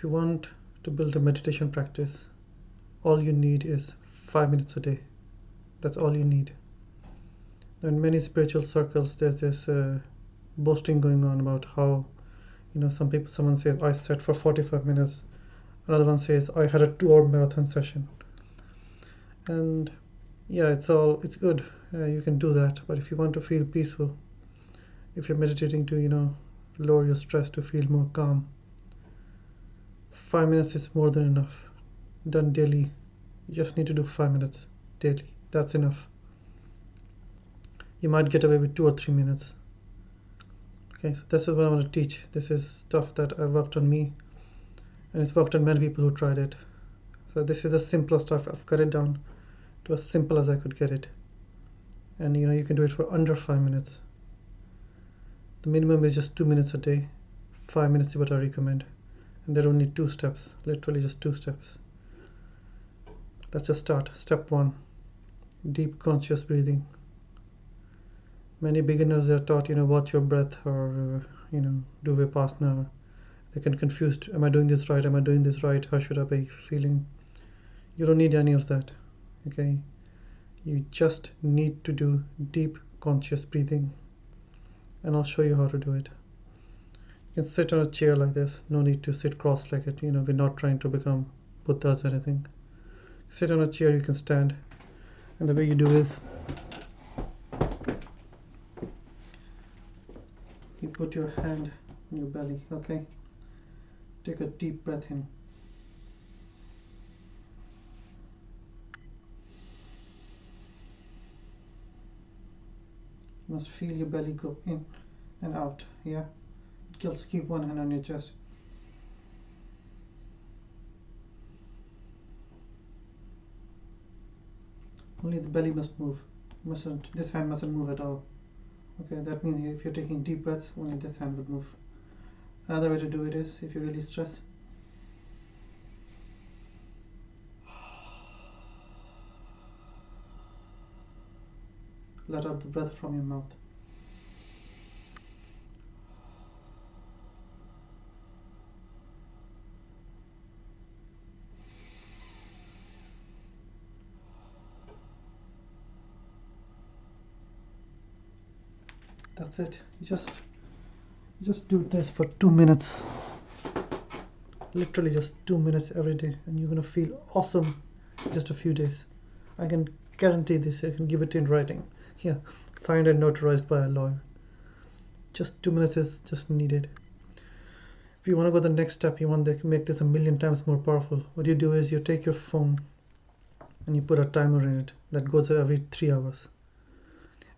If you want to build a meditation practice, all you need is 5 minutes a day. That's all you need. In many spiritual circles, there's this boasting going on about how, someone says, I sat for 45 minutes. Another one says, I had a 2-hour marathon session. And yeah, it's good. You can do that. But if you want to feel peaceful, if you're meditating to, lower your stress, to feel more calm, 5 minutes is more than enough. Done daily. You just need to do 5 minutes daily. That's enough. You might get away with 2 or 3 minutes. Okay, so this is what I want to teach. This is stuff that I worked on me, and it's worked on many people who tried it. So this is the simplest stuff. I've cut it down to as simple as I could get it. And you can do it for under 5 minutes. The minimum is just 2 minutes a day. 5 minutes is what I recommend. And there are only 2 steps, literally just 2 steps. Let's just start. Step 1, deep conscious breathing. Many beginners are taught, watch your breath, or, do Vipassana. They get confused. Am I doing this right? Am I doing this right? How should I be feeling? You don't need any of that, okay? You just need to do deep conscious breathing. And I'll show you how to do it. You can sit on a chair like this. No need to sit cross-legged. We're not trying to become Buddhas or anything. Sit on a chair, you can stand. And the way you do is, you put your hand on your belly, okay? Take a deep breath in. You must feel your belly go in and out, yeah? Just keep one hand on your chest. Only the belly must move. This hand mustn't move at all. Okay, that means if you're taking deep breaths, only this hand would move. Another way to do it is, if you're really stressed, let out the breath from your mouth. That's it. You just do this for 2 minutes. Literally just 2 minutes every day, and you're gonna feel awesome in just a few days. I can guarantee this. I can give it in writing. Here, signed and notarized by a lawyer. Just 2 minutes is just needed. If you want to go the next step, you want to make this a million times more powerful. What you do is you take your phone and you put a timer in it that goes every 3 hours.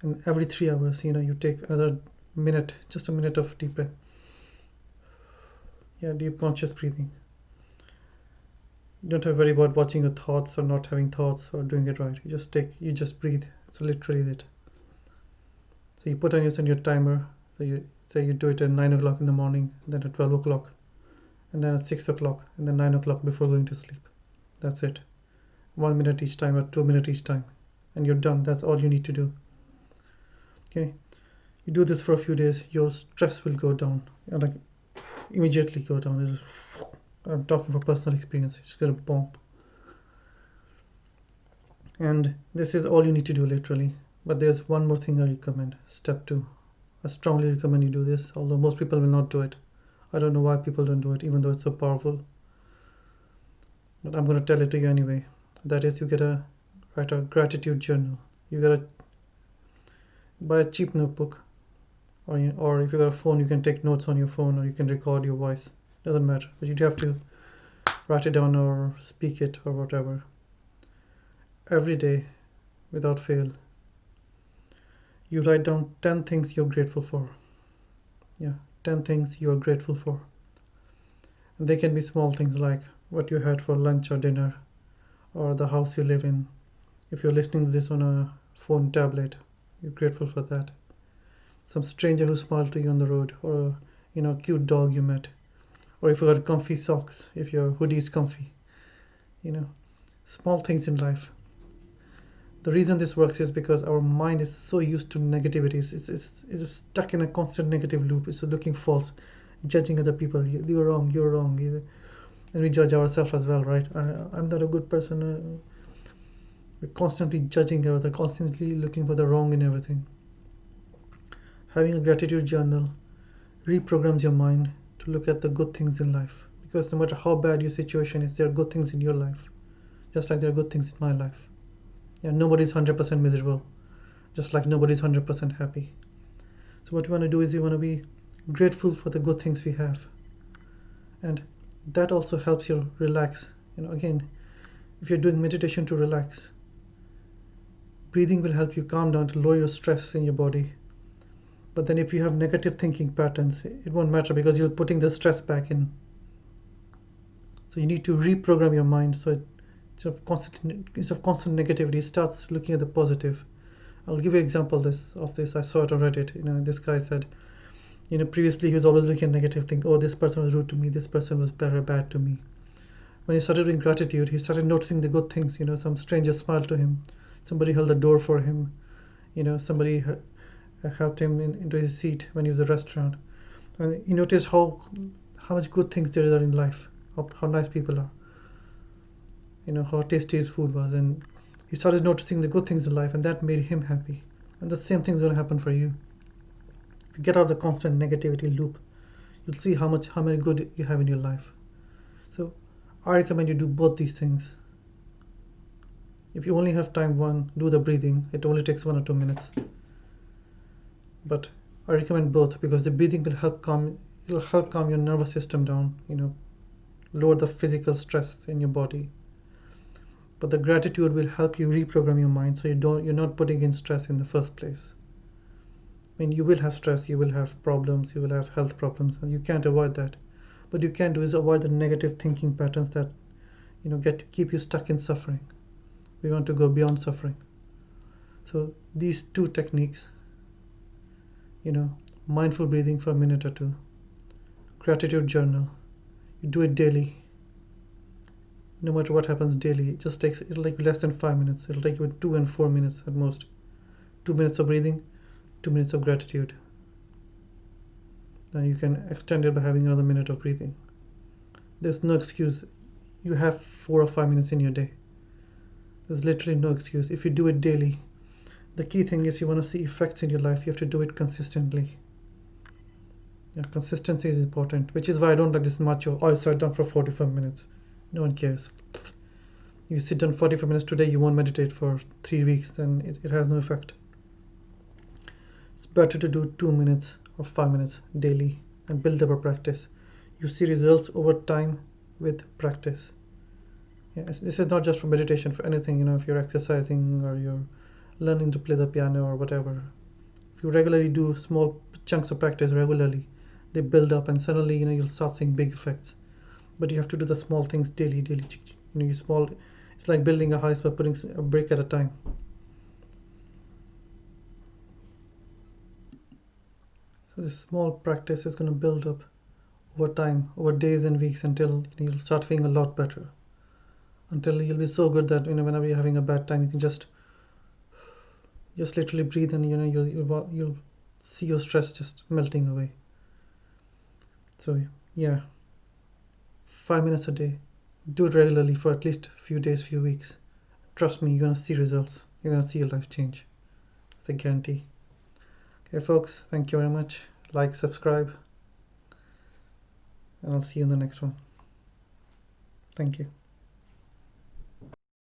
And every 3 hours, you take another minute, just a minute of deep breath. Yeah, deep conscious breathing. You don't have to worry about watching your thoughts or not having thoughts or doing it right. You just breathe. It's literally it. So you put on your timer. So you say you do it at 9 o'clock in the morning, then at 12 o'clock, and then at 6 o'clock, and then 9 o'clock before going to sleep. That's it. 1 minute each time or 2 minutes each time. And you're done. That's all you need to do. Okay, you do this for a few days, your stress will go down, and like immediately go down. I'm talking from personal experience. It's gonna bump. And this is all you need to do, literally. But there's one more thing I recommend. Step 2. I strongly recommend you do this, although most people will not do it. I don't know why people don't do it, even though it's so powerful. But I'm gonna tell it to you anyway. That is, you gotta write a gratitude journal. You gotta buy a cheap notebook, or if you got a phone, you can take notes on your phone, or you can record your voice. Doesn't matter, but you have to write it down or speak it or whatever. Every day, without fail, you write down 10 things you're grateful for. Yeah, 10 things you're grateful for. And they can be small things like what you had for lunch or dinner, or the house you live in. If you're listening to this on a phone tablet, you're grateful for that. Some stranger who smiled to you on the road, or a cute dog you met, or if you got comfy socks, if your hoodie is comfy. Small things in life. The reason this works is because our mind is so used to negativity. It's stuck in a constant negative loop. It's looking false, judging other people. You're wrong. And we judge ourselves as well, right? I'm not a good person. We're constantly judging others, constantly looking for the wrong in everything. Having a gratitude journal reprograms your mind to look at the good things in life. Because no matter how bad your situation is, there are good things in your life, just like there are good things in my life. Yeah, nobody's 100% miserable, just like nobody's 100% happy. So what we want to do is we want to be grateful for the good things we have, and that also helps you relax. Again, if you're doing meditation to relax, breathing will help you calm down to lower your stress in your body. But then if you have negative thinking patterns, it won't matter because you're putting the stress back in. So you need to reprogram your mind so instead of constant negativity, it starts looking at the positive. I'll give you an example of this. I saw it on Reddit. This guy said, previously he was always looking at negative things. Oh, this person was rude to me. This person was bad to me. When he started doing gratitude, he started noticing the good things. Some stranger smiled to him. Somebody held the door for him. Somebody helped him into his seat when he was at a restaurant. And he noticed how much good things there are in life. How nice people are. How tasty his food was, and he started noticing the good things in life, and that made him happy. And the same thing is going to happen for you. If you get out of the constant negativity loop, you'll see how many good you have in your life. So I recommend you do both these things. If you only have time, do the breathing. It only takes 1 or 2 minutes. But I recommend both because the breathing will help calm your nervous system down, lower the physical stress in your body. But the gratitude will help you reprogram your mind so you're not putting in stress in the first place. I mean, you will have stress, you will have problems, you will have health problems, and you can't avoid that. What you can do is avoid the negative thinking patterns that keep you stuck in suffering. We want to go beyond suffering. So these two techniques, mindful breathing for a minute or two, gratitude journal, you do it daily. No matter what happens daily, it'll take you less than 5 minutes. It'll take you 2 and 4 minutes at most. 2 minutes of breathing, 2 minutes of gratitude. Now you can extend it by having another minute of breathing. There's no excuse. You have 4 or 5 minutes in your day. There's literally no excuse. If you do it daily, the key thing is you want to see effects in your life, you have to do it consistently. Yeah, consistency is important, which is why I don't like this macho, I sat down for 45 minutes. No one cares. You sit down 45 minutes today, you won't meditate for 3 weeks, then it has no effect. It's better to do 2 minutes or 5 minutes daily and build up a practice. You see results over time with practice. This is not just for meditation, for anything, if you're exercising or you're learning to play the piano or whatever. If you regularly do small chunks of practice regularly, they build up and suddenly, you'll start seeing big effects. But you have to do the small things daily. It's like building a house by putting a brick at a time. So this small practice is going to build up over time, over days and weeks, until you'll start feeling a lot better. Until you'll be so good that whenever you're having a bad time, you can just literally breathe, and you'll see your stress just melting away. So yeah, 5 minutes a day. Do it regularly for at least a few days, few weeks. Trust me, you're gonna see results. You're gonna see your life change. It's a guarantee. Okay, folks, thank you very much. Like, subscribe, and I'll see you in the next one. Thank you.